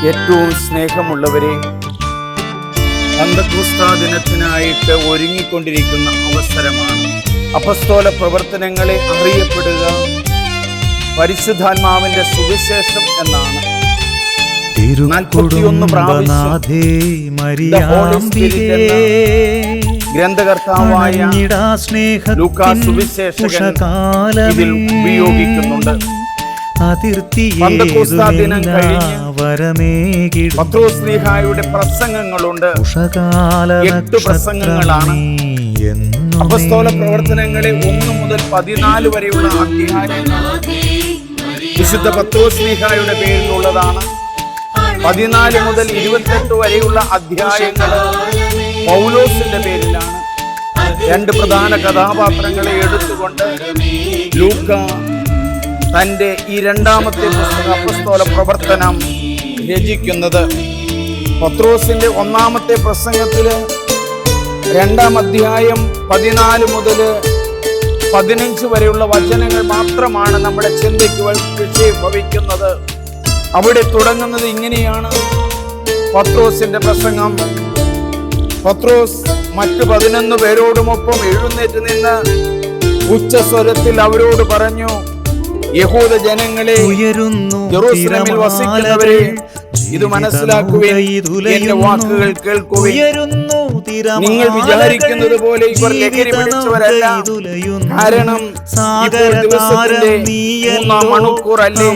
ഏറ്റവും സ്നേഹമുള്ളവരെ, പെന്തക്കോസ്താ ദിനത്തിനായിട്ട് ഒരുങ്ങിക്കൊണ്ടിരിക്കുന്ന അവസരമാണ്. അപ്പസ്തോല പ്രവർത്തനങ്ങളെ അറിയപ്പെടുക പരിശുദ്ധാത്മാവിന്റെ സുവിശേഷം എന്നാണ്. 41 പ്രാവശ്യം ഗ്രന്ഥകർത്താവായ ലൂക്കാ സുവിശേഷകൻ ഇതിൽ ഉപയോഗിക്കുന്നുണ്ട്. പെന്തക്കോസ്താ ദിനം കഴിഞ്ഞ് പത്രോസ് ശ്ലീഹായുടെ പ്രസംഗങ്ങളുണ്ട്. 8 പ്രസംഗങ്ങളാണ്. അപ്പസ്തോല പ്രവർത്തനങ്ങളെ 1 മുതൽ 14 വരെയുള്ള അധ്യായങ്ങൾ വിശുദ്ധ പത്രോസ് ശ്ലീഹായുടെ പേരിലുള്ളതാണ്. 14 മുതൽ 28 വരെയുള്ള അധ്യായങ്ങൾ പൗലോസിന്റെ പേരിലാണ്. 2 പ്രധാന കഥാപാത്രങ്ങളെ എടുത്തുകൊണ്ട് ലൂക്ക തന്റെ ഈ 2ാമത്തെ പുസ്തക അപ്പസ്തോല പ്രവർത്തനം രചിക്കുന്നത്. പത്രോസിന്റെ 1ാമത്തെ പ്രസംഗത്തില് 2ാം അധ്യായം 14 മുതൽ 15 വരെയുള്ള വചനങ്ങൾ മാത്രമാണ് നമ്മുടെ ചിന്തയ്ക്ക് വിഷയീഭവിക്കുന്നത്. അവിടെ തുടങ്ങുന്നത് ഇങ്ങനെയാണ് പത്രോസിന്റെ പ്രസംഗം. പത്രോസ് മറ്റു 11 പേരോടുമൊപ്പം എഴുന്നേറ്റ് നിന്ന് ഉച്ചസ്വരത്തിൽ അവരോട് പറഞ്ഞു, യഹൂദ ജനങ്ങളെ, ജെറൂസലേമിൽ വസിക്കുന്നവരെ, ഇത് മനസ്സിലാക്കുവിൻ, എന്റെ വാക്കുകൾ കേൾക്കുവിൻ. നിങ്ങൾ വിചാരിക്കുന്നത് പോലെ ഇവർ ലഹരി പിടിച്ചവരല്ല. കാരണം ഇപ്പോൾ ദിവസത്തിന്റെ 3-ാം മണിക്കൂർ അല്ലേ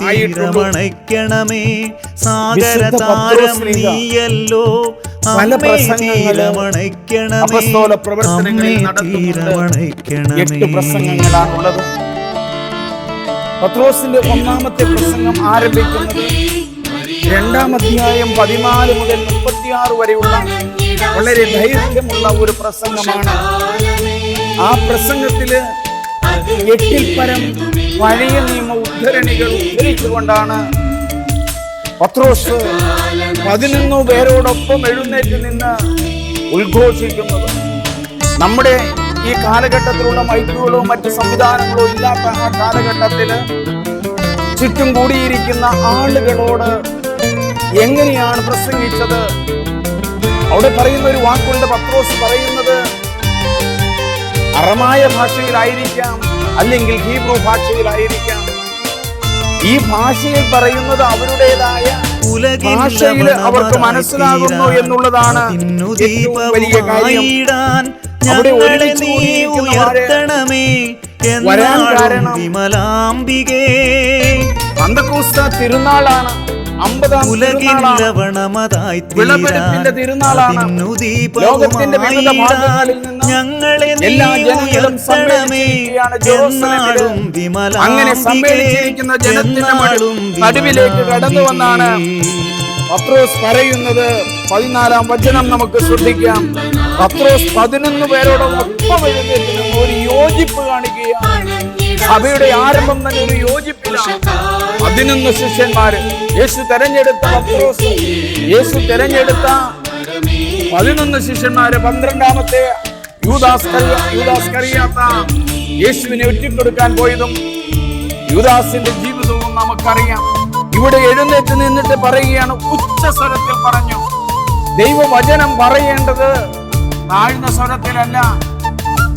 ആയിട്ടുള്ളൂ. പല പ്രസംഗങ്ങളും അപ്പസ്തോല പ്രവർത്തനങ്ങളിൽ നടത്തുന്നുണ്ട്. 8 പ്രസംഗങ്ങളാണുള്ളത്. പത്രോസിന്റെ 1ാമത്തെ പ്രസംഗം ആരംഭിക്കുന്നത് 2ാം അധ്യായം 14 മുതൽ 36 വരെയുള്ള വളരെ ദൈർഘ്യമുള്ള ഒരു പ്രസംഗമാണ്. ആ പ്രസംഗത്തില് 8-ൽ പരം പഴയ നിയമ ഉദ്ധരണികൾ ഉദ്ധരിച്ചുകൊണ്ടാണ് പത്രോസ് 11 പേരോടൊപ്പം എഴുന്നേറ്റ് നിന്ന് ഉദ്ഘോഷിക്കുന്നത്. നമ്മുടെ ഈ കാലഘട്ടത്തിലുള്ള മൈക്കുകളോ മറ്റ് സംവിധാനങ്ങളോ ഇല്ലാത്ത ആ കാലഘട്ടത്തില് ചുറ്റും കൂടിയിരിക്കുന്ന ആളുകളോട് എങ്ങനെയാണ് പ്രസംഗിച്ചത്? അവിടെ പറയുന്ന ഒരു വാക്കുണ്ട്. പത്രോസ് പറയുന്നത് അറമായ ഭാഷയിലായിരിക്കാം, അല്ലെങ്കിൽ ഹീബ്രു ഭാഷയിലായിരിക്കാം. ഈ ഭാഷയിൽ പറയുന്നത് അവരുടേതായ ഭാഷയിൽ അവർക്ക് മനസ്സിലാകുന്നു എന്നുള്ളതാണ് ഏറ്റവും വലിയ കാര്യം. അവിടെ ഒരുമിച്ച് വരാൻ കാരണം പെന്തക്കോസ്താ തിരുനാളാണ്. 50-ാം വിളവെടുപ്പിന്റെ തിരുനാളാണ്. ലോകത്തിന്റെ വിവിധ ഭാഗങ്ങളിൽ നിന്ന് എല്ലാ ജനങ്ങളും സമ്മേളിച്ചിരിക്കുകയാണ് ജെറൂസലേമിലും. അങ്ങനെ സമ്മേളിച്ചിരിക്കുന്ന ജനത്തിന്റെ നടുവിലേക്ക് കടന്നു വന്നാണ് പത്രോസ് പറയുന്നത്. 14-ാം വചനം നമുക്ക് ശ്രദ്ധിക്കാം. പത്രോസ് 11 പേരോടൊപ്പം എഴുന്നേറ്റ് ഒരു യോജിപ്പ് കാണിക്കുകയാണ്. സഭയുടെ ആരംഭം തന്നെ ഒരു യോജിപ്പിലാണ്. 11 ശിഷ്യന്മാര്, യേശു തെരഞ്ഞെടുത്ത പത്രോസ്, യേശു തെരഞ്ഞെടുത്ത 11 ശിഷ്യന്മാര്, 12-ാമത്തെ യൂദാസ്കറിയാത്ത യേശുവിനെ ഒറ്റിക്കൊടുക്കാൻ പോയതും യൂദാസിന്റെ ജീവിതവും നമുക്കറിയാം. ഇവിടെ എഴുന്നേറ്റ് നിന്നിട്ട് പറയുകയാണ്, ഉച്ചസ്വരത്തിൽ പറഞ്ഞു. ദൈവവചനം പറയേണ്ടത് താഴ്ന്ന സ്വരത്തിലല്ല.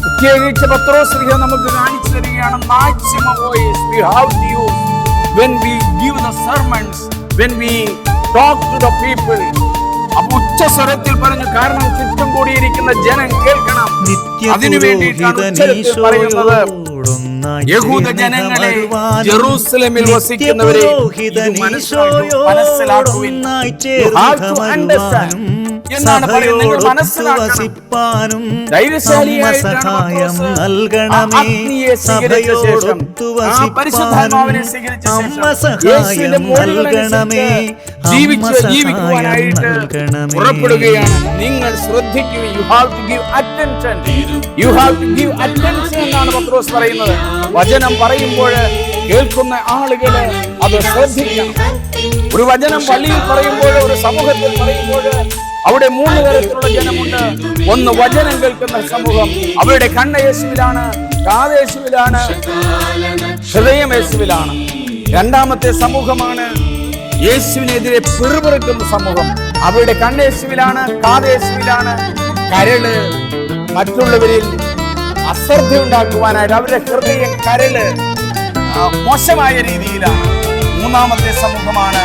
പ്രത്യേകിച്ച് പത്രോസ് ശ്ലീഹ നമുക്ക് കാണിച്ചു തരികയാണ് maximum voice we have to use when we give the sermons, when we talk to the people. അപ്പോൾ ഉച്ചസ്വരത്തിൽ പറഞ്ഞു. കാരണം ചുറ്റും കൂടിയിരിക്കുന്ന ജനം കേൾക്കണം. അതിനു വേണ്ടിയിട്ടാണ് ഉച്ചത്തിൽ പറയുന്നത്. യഹൂദ ജനങ്ങളെ, ജെറൂസലേമിൽ വസിക്കുന്നവരെ, ഇത് മനസ്സിലാക്കുവിൻ. You have to understand എന്നാണ് പറയുന്നത്. നിങ്ങൾ മനസ്സിലാക്കണം. ധൈര്യശാലിയായിട്ടാണ് അഗ്നിയെ സ്വീകരിച്ച ശേഷം, ആ പരിശുദ്ധാത്മാവിനെ സ്വീകരിച്ച ശേഷം യേശുവിന്റെ മോഡലനുസരിച്ച് ജീവിക്കുവാനായിട്ട് പുറപ്പെടുകയാണ്. നിങ്ങൾ ശ്രദ്ധിക്കുക. You have to give attention. You have to give attention എന്നാണ് പത്രോസ് പറയുന്നത്. വചനം പറയുമ്പോൾ കേൾക്കുന്ന ആളുകള് അത് ശ്രദ്ധിക്കണം. ഒരു വചനം പള്ളിയിൽ പറയുമ്പോൾ, ഒരു സമൂഹത്തിൽ പറയുമ്പോൾ അവിടെ 3 തരത്തിലുള്ള ജനമുണ്ട്. ഒന്ന് വചനം കേൾക്കുന്ന സമൂഹം. അവരുടെ കണ്ണ് യേശുവിലാണ്, കാത് യേശുവിലാണ്, ഹൃദയം യേശുവിലാണ്. 2ാമത്തെ സമൂഹമാണ് യേശുവിനെതിരെ പിറുപിറുക്കുന്ന സമൂഹം. അവരുടെ കണ്ണേശുവിലാണ്, കാതേശുവിലാണ്. കരള് മറ്റുള്ളവരിൽ അശ്രദ്ധ ഉണ്ടാക്കുവാനായിട്ട് അവരുടെ ഹൃദയം കരള് മോശമായ രീതിയിലാണ്. മൂന്നാമത്തെ സമൂഹമാണ്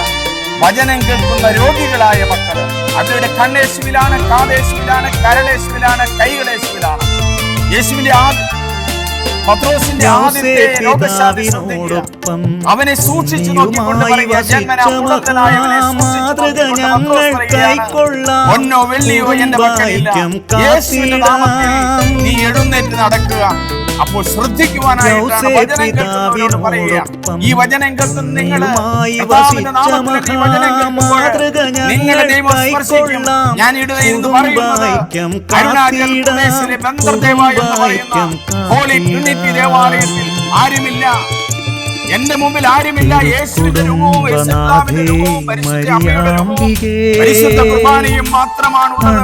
വചനം കേൾക്കുന്ന രോഗികളായ മക്കള്. അവരുടെ കണ്ണേശുവിലാണ്, കാതേശുവിലാണ്, കരളേശുവിലാണ്, കൈകളേശുവിലാണ്. യേശുവിന്റെ പത്രോസിന്റെ ആദ്യത്തെ രോഗശാന്തി അവനെ സൂക്ഷിച്ചു നോക്കിക്കൊണ്ട് പറയുക, ജന്മനാ മുടന്തനായവനെ പൊന്നോ വെള്ളിയോ എന്റെ മക്കളില്ല, യേശുവിന്റെ നാമത്തിൽ നീ എഴുന്നേറ്റ് നടക്കുക. അപ്പോൾ ശ്രദ്ധിക്കുവാനായിട്ടാണ് വചനം കേൾക്കുന്നവരോട് പറയുക. ഈ വചനം കേൾക്കുന്ന നിങ്ങള് നിങ്ങളെ ദൈവം സ്പർശിക്കും. ഞാൻ ഇടുന്നു പറയുന്നത് അരുണാചൽ പ്രദേശിലെ ബന്ദർദേവ എന്ന് പറയുന്ന ഹോളി ട്രിനിറ്റി ദേവാലയത്തിൽ ആരുമില്ല, എന്റെ മുമ്പിൽ ആരുമില്ല. യേശുവിന്റെ രൂപവും യേശുവിന്റെ രൂപവും പരിശുദ്ധ അമ്മയുടെ രൂപവും പരിശുദ്ധ കുർബാനയും മാത്രമാണുള്ളത്.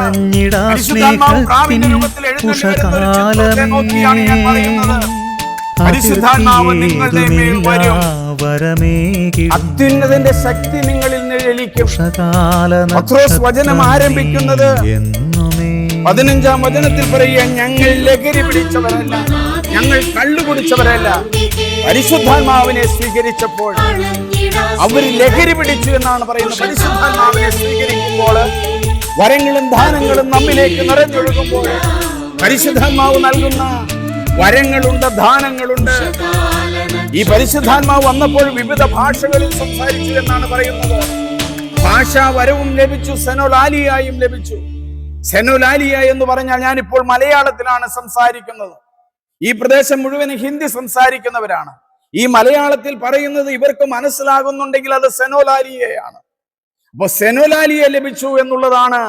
പരിശുദ്ധാത്മാവ് പ്രാവിന്റെ രൂപത്തിൽ എഴുന്നള്ളിവരുന്ന നോക്കിയാണ് ഞാൻ പറയുന്നത്. പരിശുദ്ധാത്മാവ് നിങ്ങളുടെ മേൽ വരും. അത്യുന്നതന്റെ ശക്തി നിങ്ങളിൽ നിഴലിക്കും. പത്രോസ് വചനം ആരംഭിക്കുന്നത് 15-ാം വചനത്തിൽ പറയുക, ഞങ്ങൾ ലഹരി പിടിച്ചവരല്ല, ഞങ്ങൾ കള്ളു കുടിച്ചവരല്ല. പരിശുദ്ധാത്മാവിനെ സ്വീകരിച്ചപ്പോൾ അവർ ലഹരി പിടിച്ചു എന്നാണ് പറയുന്നത്. പരിശുദ്ധാത്മാവിനെ സ്വീകരിക്കുമ്പോൾ വരങ്ങളും ദാനങ്ങളും നമ്മിലേക്ക് നിറഞ്ഞൊഴുകുമ്പോൾ പരിശുദ്ധാത്മാവ് നൽകുന്ന വരങ്ങളുണ്ട്, ദാനങ്ങളുണ്ട്. ഈ പരിശുദ്ധാത്മാവ് വന്നപ്പോൾ വിവിധ ഭാഷകളിൽ സംസാരിച്ചു എന്നാണ് പറയുന്നത്. ഭാഷാവരവും ലഭിച്ചു, സെനോലാലിയായും ലഭിച്ചു. സെനോലാലിയ എന്ന് പറഞ്ഞാൽ ഞാനിപ്പോൾ മലയാളത്തിലാണ് സംസാരിക്കുന്നത്. ഈ പ്രദേശം മുഴുവൻ ഹിന്ദി സംസാരിക്കുന്നവരാണ്. ഈ മലയാളത്തിൽ പറയുന്നത് ഇവർക്ക് മനസ്സിലാകുന്നുണ്ടെങ്കിൽ അത് സെനോലാലിയയാണ്. അപ്പൊ സെനോലാലിയ ലഭിച്ചു എന്നുള്ളതാണ്.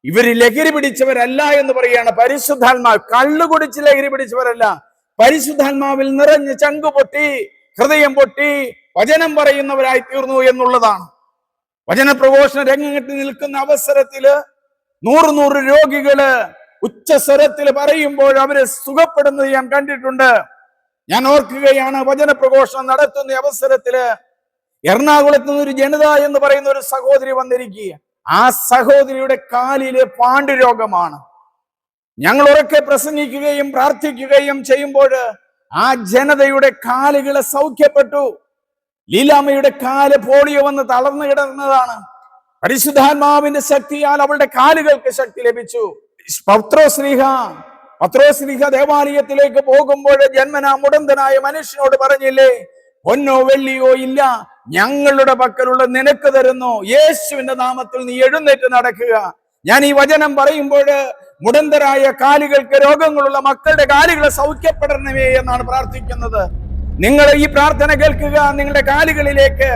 ഇവര് ലഹരി പിടിച്ചവരല്ല എന്ന് പറയുകയാണ്. പരിശുദ്ധാത്മാവ് കള്ളു കുടിച്ച് ലഹരി പിടിച്ചവരല്ല, പരിശുദ്ധാത്മാവിൽ നിറഞ്ഞ് ചങ്കു പൊട്ടി, ഹൃദയം പൊട്ടി വചനം പറയുന്നവരായി തീർന്നു എന്നുള്ളതാണ്. വചന പ്രഘോഷണ രംഗത്ത് നിൽക്കുന്ന അവസരത്തില് 100 രോഗികള് ഉച്ചസ്വരത്തിൽ പറയുമ്പോൾ അവര് സുഖപ്പെടുന്നത് ഞാൻ കണ്ടിട്ടുണ്ട്. ഞാൻ ഓർക്കുകയാണ്, വചന പ്രഘോഷണം നടത്തുന്ന അവസരത്തില് എറണാകുളത്ത് നിന്ന് ഒരു ജനിത എന്ന് പറയുന്ന ഒരു സഹോദരി വന്നിരിക്കുക. ആ സഹോദരിയുടെ കാലില് പാണ്ഡുരോഗമാണ്. ഞങ്ങൾ ഉറക്കെ പ്രസംഗിക്കുകയും പ്രാർത്ഥിക്കുകയും ചെയ്യുമ്പോൾ ആ ജനതയുടെ കാലുകളെ സൗഖ്യപ്പെട്ടു. ലീലാമ്മയുടെ കാല് പോളിയോ വന്ന് തളർന്നു കിടന്നതാണ്. പരിശുദ്ധാത്മാവിന്റെ ശക്തിയാൽ അവളുടെ കാലുകൾക്ക് ശക്തി ലഭിച്ചു. പത്രോസ്ലീഹ ദേവാലയത്തിലേക്ക് പോകുമ്പോൾ ജന്മനാ മുടന്തനായ മനുഷ്യനോട് പറഞ്ഞില്ലേ, പൊന്നോ വെള്ളിയോ ഇല്ല, ഞങ്ങളുടെ പക്കലുള്ള നിനക്ക് തരുന്നു, യേശുവിന്റെ നാമത്തിൽ നീ എഴുന്നേറ്റ് നടക്കുക. ഞാൻ ഈ വചനം പറയുമ്പോൾ മുടന്തരായ കാലുകൾക്ക്, രോഗങ്ങളുള്ള മക്കളുടെ കാലുകളെ സൗഖ്യപ്പെടണമേ എന്നാണ് പ്രാർത്ഥിക്കുന്നത്. നിങ്ങൾ ഈ പ്രാർത്ഥന കേൾക്കുക. നിങ്ങളുടെ കാലുകളിലേക്ക്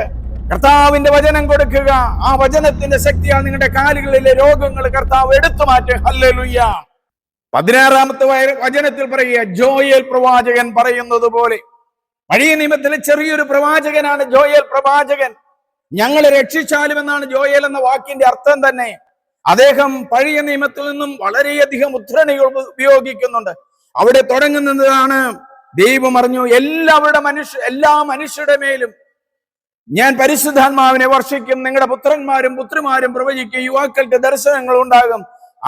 കർത്താവിന്റെ വചനം കൊടുക്കുക. ആ വചനത്തിന്റെ ശക്തിയാൽ നിങ്ങളുടെ കാലുകളിലെ രോഗങ്ങൾ കർത്താവ് എടുത്തു മാറ്റും. ഹല്ലേലൂയ. 16-ാമത്തെ വചനത്തിൽ പറയുക, ജോയേൽ പ്രവാചകൻ പറയുന്നത് പോലെ. പഴയ നിയമത്തിലെ ചെറിയൊരു പ്രവാചകനാണ് ജോയേൽ പ്രവാചകൻ. ഞങ്ങളെ രക്ഷിച്ചാലും എന്നാണ് ജോയേൽ എന്ന വാക്കിന്റെ അർത്ഥം തന്നെ. അദ്ദേഹം പഴയ നിയമത്തിൽ നിന്നും വളരെയധികം ഉദ്ധരണികൾ ഉപയോഗിക്കുന്നുണ്ട്. അവിടെ തുടങ്ങുന്നതാണ്, ദൈവം അറിഞ്ഞു എല്ലാ മനുഷ്യരുടെ മേലും ഞാൻ പരിശുദ്ധാത്മാവിനെ വർഷിക്കും. നിങ്ങളുടെ പുത്രന്മാരും പുത്രിമാരും പ്രവചിക്കും, യുവാക്കൾക്ക് ദർശനങ്ങൾ ഉണ്ടാകും.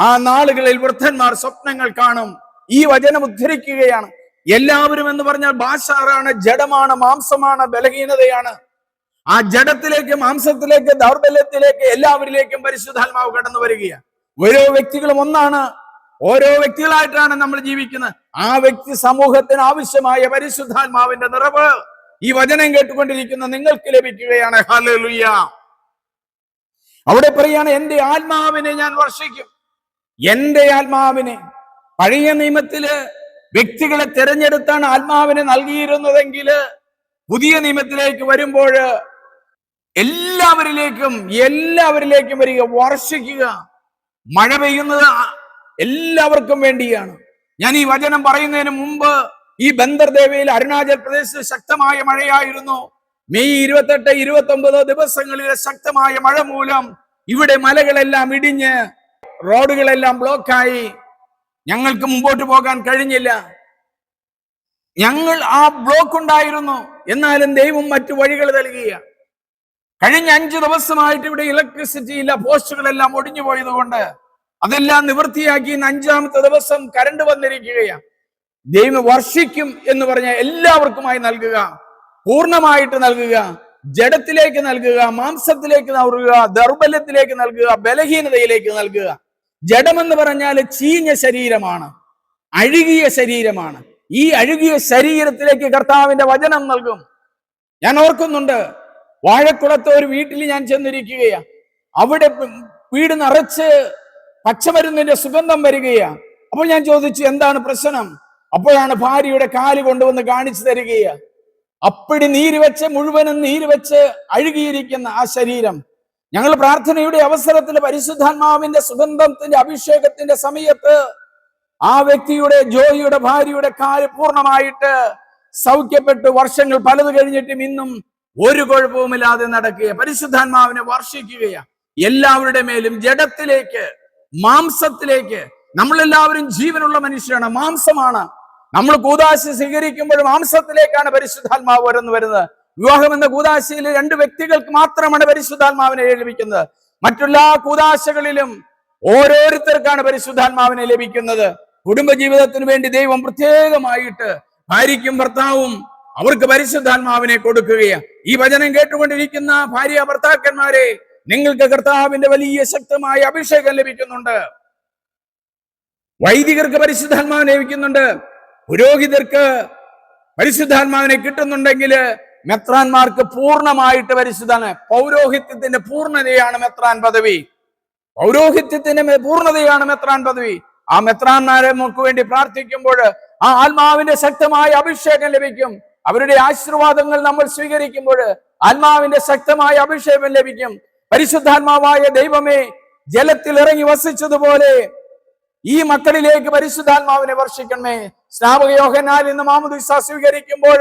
ആ നാളുകളിൽ വൃദ്ധന്മാർ സ്വപ്നങ്ങൾ കാണും. ഈ വചനം ഉദ്ധരിക്കുകയാണ്. എല്ലാവരും എന്ന് പറഞ്ഞാൽ ഭാഷാറാണ്, ജഡമാണ്, മാംസമാണ്, ബലഹീനതയാണ്. ആ ജഡത്തിലേക്ക്, മാംസത്തിലേക്ക്, ദൗർബല്യത്തിലേക്ക് എല്ലാവരിലേക്കും പരിശുദ്ധാത്മാവ് കടന്നു വരികയാണ്. ഓരോ വ്യക്തികളും ഒന്നാണ്. ഓരോ വ്യക്തികളായിട്ടാണ് നമ്മൾ ജീവിക്കുന്നത്. ആ വ്യക്തി സമൂഹത്തിന് ആവശ്യമായ പരിശുദ്ധാത്മാവിന്റെ നിറവ് ഈ വചനം കേട്ടുകൊണ്ടിരിക്കുന്ന നിങ്ങൾക്ക് ലഭിക്കുകയാണ്. ഹല്ലേലൂയ. അവിടെ പറയാണ്, എന്റെ ആത്മാവിനെ ഞാൻ വർഷിക്കും. എന്റെ ആത്മാവിനെ. പഴയ നിയമത്തില് വ്യക്തികളെ തിരഞ്ഞെടുത്താണ് ആത്മാവിനെ നൽകിയിരുന്നതെങ്കിൽ പുതിയ നിയമത്തിലേക്ക് വരുമ്പോൾ എല്ലാവരിലേക്കും വരിക, വർഷിക്കുക. മഴ പെയ്യുന്നത് എല്ലാവർക്കും വേണ്ടിയാണ്. ഞാൻ ഈ വചനം പറയുന്നതിന് മുമ്പ് ഈ ബന്ദർദേവയിൽ അരുണാചൽ പ്രദേശിൽ ശക്തമായ മഴയായിരുന്നു. മെയ് 28, 29 ദിവസങ്ങളിലെ ശക്തമായ മഴ മൂലം ഇവിടെ മലകളെല്ലാം ഇടിഞ്ഞ് റോഡുകളെല്ലാം ബ്ലോക്കായി. ഞങ്ങൾക്ക് മുമ്പോട്ട് പോകാൻ കഴിഞ്ഞില്ല. ഞങ്ങൾ ആ ബ്ലോക്ക് ഉണ്ടായിരുന്നു. എന്നാലും ദൈവം മറ്റു വഴികൾ നൽകിയ കഴിഞ്ഞ 5 ദിവസമായിട്ട് ഇവിടെ ഇലക്ട്രിസിറ്റി ഇല്ല, പോസ്റ്റുകളെല്ലാം ഒടിഞ്ഞു പോയതുകൊണ്ട് അതെല്ലാം നിവൃത്തിയാക്കി ഇന്ന് 5ാമത്തെ ദിവസം കരണ്ട് വന്നിരിക്കുകയാണ്. ദൈവം വർഷിക്കും എന്ന് പറഞ്ഞ എല്ലാവർക്കുമായി നൽകുക, പൂർണ്ണമായിട്ട് നൽകുക, ജഡത്തിലേക്ക് നൽകുക, മാംസത്തിലേക്ക് നൽകുക, ദൗർബല്യത്തിലേക്ക് നൽകുക, ബലഹീനതയിലേക്ക് നൽകുക. ജഡമെന്ന് പറഞ്ഞാൽ ചീഞ്ഞ ശരീരമാണ്, അഴുകിയ ശരീരമാണ്. ഈ അഴുകിയ ശരീരത്തിലേക്ക് കർത്താവിന്റെ വചനം നൽകും. ഞാൻ ഓർക്കുന്നുണ്ട്, വാഴക്കുളത്തെ ഒരു വീട്ടിൽ ഞാൻ ചെന്നിരിക്കുകയാ. അവിടെ വീട് നിറച്ച് പച്ചമരുന്നിന്റെ സുഗന്ധം വരികയാ. അപ്പോൾ ഞാൻ ചോദിച്ചു, എന്താണ് പ്രശ്നം? അപ്പോഴാണ് ഭാര്യയുടെ കാല് കൊണ്ടുവന്ന് കാണിച്ചു തരികയാ. അപ്പടി നീര് വെച്ച്, മുഴുവനും നീര് വെച്ച് അഴുകിയിരിക്കുന്ന ആ ശരീരം. ഞങ്ങൾ പ്രാർത്ഥനയുടെ അവസരത്തിൽ പരിശുദ്ധാത്മാവിന്റെ സുഗന്ധത്തിന്റെ അഭിഷേകത്തിന്റെ സമയത്ത് ആ വ്യക്തിയുടെ, ജോയിയുടെ ഭാര്യയുടെ കാല് പൂർണ്ണമായിട്ട് സൗഖ്യപ്പെട്ടു. വർഷങ്ങൾ പലത് കഴിഞ്ഞിട്ടും ഇന്നും ഒരു കുഴപ്പവുമില്ലാതെ നടക്കുക. പരിശുദ്ധാത്മാവിനെ വർഷിക്കുകയാണ് എല്ലാവരുടെ മേലും, ജഡത്തിലേക്ക്, മാംസത്തിലേക്ക്. നമ്മളെല്ലാവരും ജീവനുള്ള മനുഷ്യരാണ്, മാംസമാണ്. നമ്മൾ കൂദാശ സ്വീകരിക്കുമ്പോൾ മാംസത്തിലേക്കാണ് പരിശുദ്ധാത്മാവ് വരുന്നത്. വിവാഹം എന്ന കൂദാശയിൽ 2 വ്യക്തികൾക്ക് മാത്രമാണ് പരിശുദ്ധാത്മാവിനെ ലഭിക്കുന്നത്. മറ്റുള്ള കൂദാശകളിലും ഓരോരുത്തർക്കാണ് പരിശുദ്ധാത്മാവിനെ ലഭിക്കുന്നത്. കുടുംബജീവിതത്തിന് വേണ്ടി ദൈവം പ്രത്യേകമായിട്ട് ഭാര്യയ്ക്കും ഭർത്താവും അവർക്ക് പരിശുദ്ധാത്മാവിനെ കൊടുക്കുകയാണ്. ഈ വചനം കേട്ടുകൊണ്ടിരിക്കുന്ന ഭാര്യ ഭർത്താക്കന്മാരെ, നിങ്ങൾക്ക് കർത്താവിന്റെ വലിയ ശക്തമായ അഭിഷേകം ലഭിക്കുന്നുണ്ട്. വൈദികർക്ക് പരിശുദ്ധാത്മാവിനെ ലഭിക്കുന്നുണ്ട്, പുരോഹിതർക്ക് പരിശുദ്ധാത്മാവിനെ കിട്ടുന്നുണ്ടെങ്കിൽ മെത്രാന്മാർക്ക് പൂർണ്ണമായിട്ട് പരിശുദ്ധാത്മ, പൗരോഹിത്യത്തിന്റെ പൂർണ്ണതയാണ് മെത്രാൻ പദവി. പൗരോഹിത്യത്തിന്റെ പൂർണ്ണതയാണ് മെത്രാൻ പദവി. ആ മെത്രാന്മാരെ നമുക്ക് വേണ്ടി പ്രാർത്ഥിക്കുമ്പോൾ ആ ആത്മാവിന്റെ ശക്തമായ അഭിഷേകം ലഭിക്കും. അവരുടെ ആശീർവാദങ്ങൾ നമ്മൾ സ്വീകരിക്കുമ്പോൾ ആത്മാവിന്റെ ശക്തമായ അഭിഷേകം ലഭിക്കും. പരിശുദ്ധാത്മാവായ ദൈവമേ, ജലത്തിൽ ഇറങ്ങി വസിച്ചതുപോലെ ഈ മക്കളിലേക്ക് പരിശുദ്ധാത്മാവിനെ വർഷിക്കണമേ. സ്നാപക യോഹന്നാൻ ഇന്ന് മാമോദീസ സ്വീകരിക്കുമ്പോൾ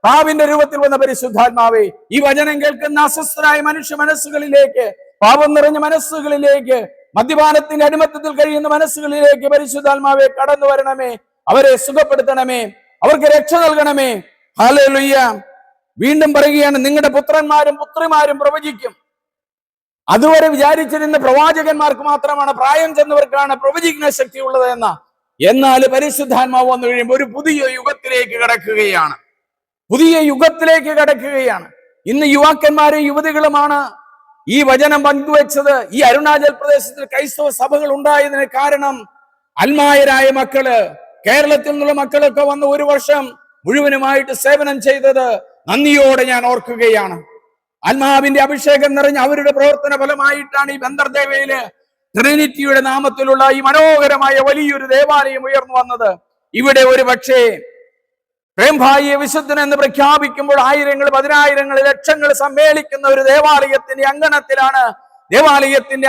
പാവിന്റെ രൂപത്തിൽ വന്ന പരിശുദ്ധാത്മാവേ, ഈ വചനം കേൾക്കുന്ന അസ്വസ്ഥരായ മനുഷ്യ മനസ്സുകളിലേക്ക്, പാപം നിറഞ്ഞ മനസ്സുകളിലേക്ക്, മദ്യപാനത്തിന്റെ അടിമത്തത്തിൽ കഴിയുന്ന മനസ്സുകളിലേക്ക് പരിശുദ്ധാത്മാവെ കടന്നു വരണമേ. അവരെ സുഖപ്പെടുത്തണമേ, അവർക്ക് രക്ഷ നൽകണമേ. ഹല്ലേലൂയ. വീണ്ടും പറയുകയാണ്, നിങ്ങളുടെ പുത്രന്മാരും പുത്രിമാരും പ്രവചിക്കും. അതുവരെ വിചാരിച്ചിരുന്ന പ്രവാചകന്മാർക്ക് മാത്രമാണ്, പ്രായം ചെന്നവർക്കാണ് പ്രവചിക്കുന്ന ശക്തി ഉള്ളത് എന്നാൽ പരിശുദ്ധാത്മാവ് വന്നു കഴിയുമ്പോൾ ഒരു പുതിയ യുഗത്തിലേക്ക് കടക്കുകയാണ്. പുതിയ യുഗത്തിലേക്ക് കടക്കുകയാണ്. ഇന്ന് യുവാക്കന്മാരും യുവതികളുമാണ് ഈ വചനം പങ്കുവെച്ചത്. ഈ അരുണാചൽ പ്രദേശത്തിൽ ക്രൈസ്തവ സഭകൾ ഉണ്ടായതിന് കാരണം അൽമായരായ മക്കള്, കേരളത്തിൽ നിന്നുള്ള മക്കളൊക്കെ വന്ന് 1 വർഷം മുഴുവനുമായിട്ട് സേവനം ചെയ്തത് നന്ദിയോടെ ഞാൻ ഓർക്കുകയാണ്. ആത്മാവിന്റെ അഭിഷേകം നിറഞ്ഞ അവരുടെ പ്രവർത്തന ഫലമായിട്ടാണ് ഈ ബന്ദർദേവയില് ട്രിനിറ്റിയുടെ നാമത്തിലുള്ള ഈ മനോഹരമായ വലിയൊരു ദേവാലയം ഉയർന്നു വന്നത്. ഇവിടെ ഒരു പക്ഷേ പ്രേംഭായിയെ വിശുദ്ധൻ എന്ന് പ്രഖ്യാപിക്കുമ്പോൾ ആയിരങ്ങൾ, പതിനായിരങ്ങൾ, ലക്ഷങ്ങൾ സമ്മേളിക്കുന്ന ഒരു ദേവാലയത്തിന്റെ അങ്കണത്തിലാണ്, ദേവാലയത്തിന്റെ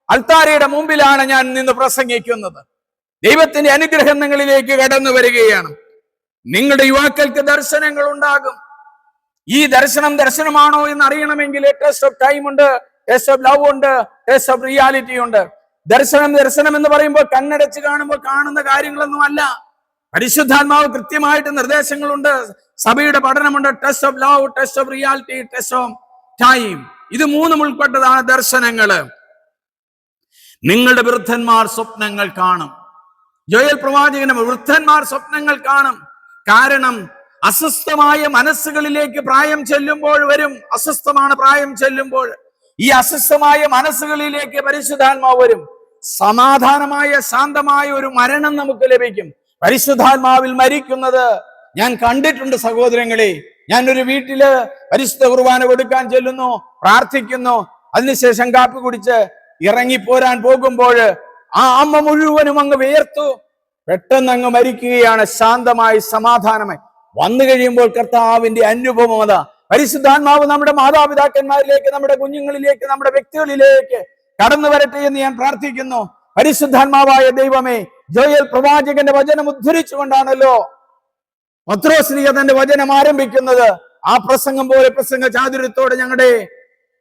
അൾത്താരയുടെ മുമ്പിലാണ് ഞാൻ നിന്ന് പ്രസംഗിക്കുന്നത്. ദൈവത്തിന്റെ അനുഗ്രഹം നിങ്ങളിലേക്ക് കടന്നു വരികയാണ്. നിങ്ങളുടെ യുവാക്കൾക്ക് ദർശനങ്ങൾ ഉണ്ടാകും. ഈ ദർശനമാണോ എന്ന് അറിയണമെങ്കിൽ ടെസ്റ്റ് ഓഫ് ടൈം ഉണ്ട്, ടെസ്റ്റ് ഓഫ് ലവ് ഉണ്ട്, ടെസ്റ്റ് ഓഫ് റിയാലിറ്റി ഉണ്ട്. ദർശനം എന്ന് പറയുമ്പോൾ കണ്ണടച്ച് കാണുമ്പോൾ കാണുന്ന കാര്യങ്ങളൊന്നും അല്ല. പരിശുദ്ധാത്മാവ് കൃത്യമായിട്ട് നിർദ്ദേശങ്ങളുണ്ട്, സഭയുടെ പഠനമുണ്ട്. Test of love, test of reality, test of time. ഇത് 3 ഉൾപ്പെട്ടതാണ് ദർശനങ്ങള്. നിങ്ങളുടെ വൃദ്ധന്മാർ സ്വപ്നങ്ങൾ കാണും. ജോയൽ പ്രവാചകന് വൃദ്ധന്മാർ സ്വപ്നങ്ങൾ കാണും. കാരണം അസ്വസ്ഥമായ മനസ്സുകളിലേക്ക് പ്രായം ചെല്ലുമ്പോൾ വരും. അസ്വസ്ഥമാണ് പ്രായം ചെല്ലുമ്പോൾ. ഈ അസ്വസ്ഥമായ മനസ്സുകളിലേക്ക് പരിശുദ്ധാത്മാവ് വരും. സമാധാനമായ, ശാന്തമായ ഒരു മരണം നമുക്ക് ലഭിക്കും. പരിശുദ്ധാത്മാവിൽ മരിക്കുന്നത് ഞാൻ കണ്ടിട്ടുണ്ട് സഹോദരങ്ങളെ. ഞാൻ ഒരു വീട്ടില് പരിശുദ്ധ കുർബാന കൊടുക്കാൻ ചെല്ലുന്നു, പ്രാർത്ഥിക്കുന്നു, അതിനുശേഷം കാപ്പി കുടിച്ച് ഇറങ്ങിപ്പോരാൻ പോകുമ്പോൾ ആ അമ്മ മുഴുവനും അങ്ങ് വിയർത്തു, പെട്ടെന്ന് അങ്ങ് മരിക്കുകയാണ്. ശാന്തമായി, സമാധാനമായി വന്നു കഴിയുമ്പോൾ കർത്താവിന്റെ അനുഭവം അതാ. പരിശുദ്ധാത്മാവ് നമ്മുടെ മാതാപിതാക്കന്മാരിലേക്ക്, നമ്മുടെ കുഞ്ഞുങ്ങളിലേക്ക്, നമ്മുടെ വ്യക്തികളിലേക്ക് കടന്നു വരട്ടെ എന്ന് ഞാൻ പ്രാർത്ഥിക്കുന്നു. പരിശുദ്ധാത്മാവായ ദൈവമേ, ജോയൽ പ്രവാചകന്റെ വചനം ഉദ്ധരിച്ചുകൊണ്ടാണല്ലോ പത്രോസ്ലീഹ തന്റെ വചനം ആരംഭിക്കുന്നത്. ആ പ്രസംഗം പോലെ പ്രസംഗ ചാതുര്യത്തോടെ ഞങ്ങളുടെ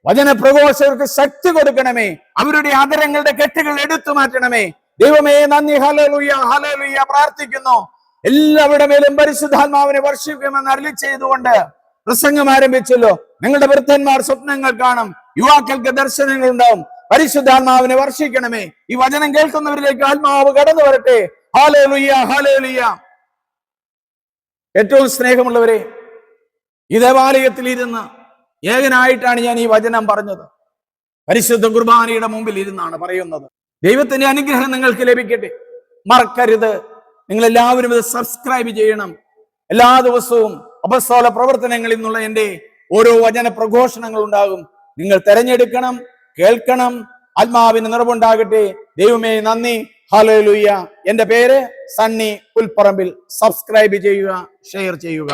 വചന പ്രഘോഷകർക്ക് ശക്തി കൊടുക്കണമേ. അവരുടെ ആദരങ്ങളുടെ കെട്ടുകൾ എടുത്തു മാറ്റണമേ. ദൈവമേ നന്ദി. ഹല്ലേലൂയ, ഹല്ലേലൂയ പ്രാർത്ഥിക്കുന്നു. എല്ലാവരുടെ മേലും പരിശുദ്ധാത്മാവിനെ വർഷിക്കുമെന്ന് അരുളി ചെയ്തുകൊണ്ട് പ്രസംഗം ആരംഭിച്ചല്ലോ. നിങ്ങളുടെ വൃദ്ധന്മാർ സ്വപ്നങ്ങൾ കാണും, യുവാക്കൾക്ക് ദർശനങ്ങൾ ഉണ്ടാവും. പരിശുദ്ധാത്മാവിനെ വർഷിക്കണമേ. ഈ വചനം കേൾക്കുന്നവരിലേക്ക് ആത്മാവ് കടന്നു വരട്ടെ. Hallelujah, hallelujah. ഏറ്റവും സ്നേഹമുള്ളവരെ, ഈ ദേവാലയത്തിൽ ഇരുന്ന് ഏകനായിട്ടാണ് ഞാൻ ഈ വചനം പറഞ്ഞത്. പരിശുദ്ധ കുർബാനയുടെ മുമ്പിൽ ഇരുന്നാണ് പറയുന്നത്. ദൈവത്തിന്റെ അനുഗ്രഹം നിങ്ങൾക്ക് ലഭിക്കട്ടെ. മറക്കരുത്, നിങ്ങൾ എല്ലാവരും ഇത് സബ്സ്ക്രൈബ് ചെയ്യണം. എല്ലാ ദിവസവും അപ്പസ്തോല പ്രവർത്തനങ്ങളിൽ നിന്നുള്ള എൻ്റെ ഓരോ വചന പ്രഘോഷണങ്ങൾ ഉണ്ടാകും. നിങ്ങൾ തെരഞ്ഞെടുക്കണം, കേൾക്കണം. ആത്മാവിന് നിറവുണ്ടാകട്ടെ. ദൈവമേ നന്ദി. ഹല്ലേലൂയ. എൻ്റെ പേര് സണ്ണി പുൽപ്പറമ്പിൽ. സബ്സ്ക്രൈബ് ചെയ്യുക, ഷെയർ ചെയ്യുക.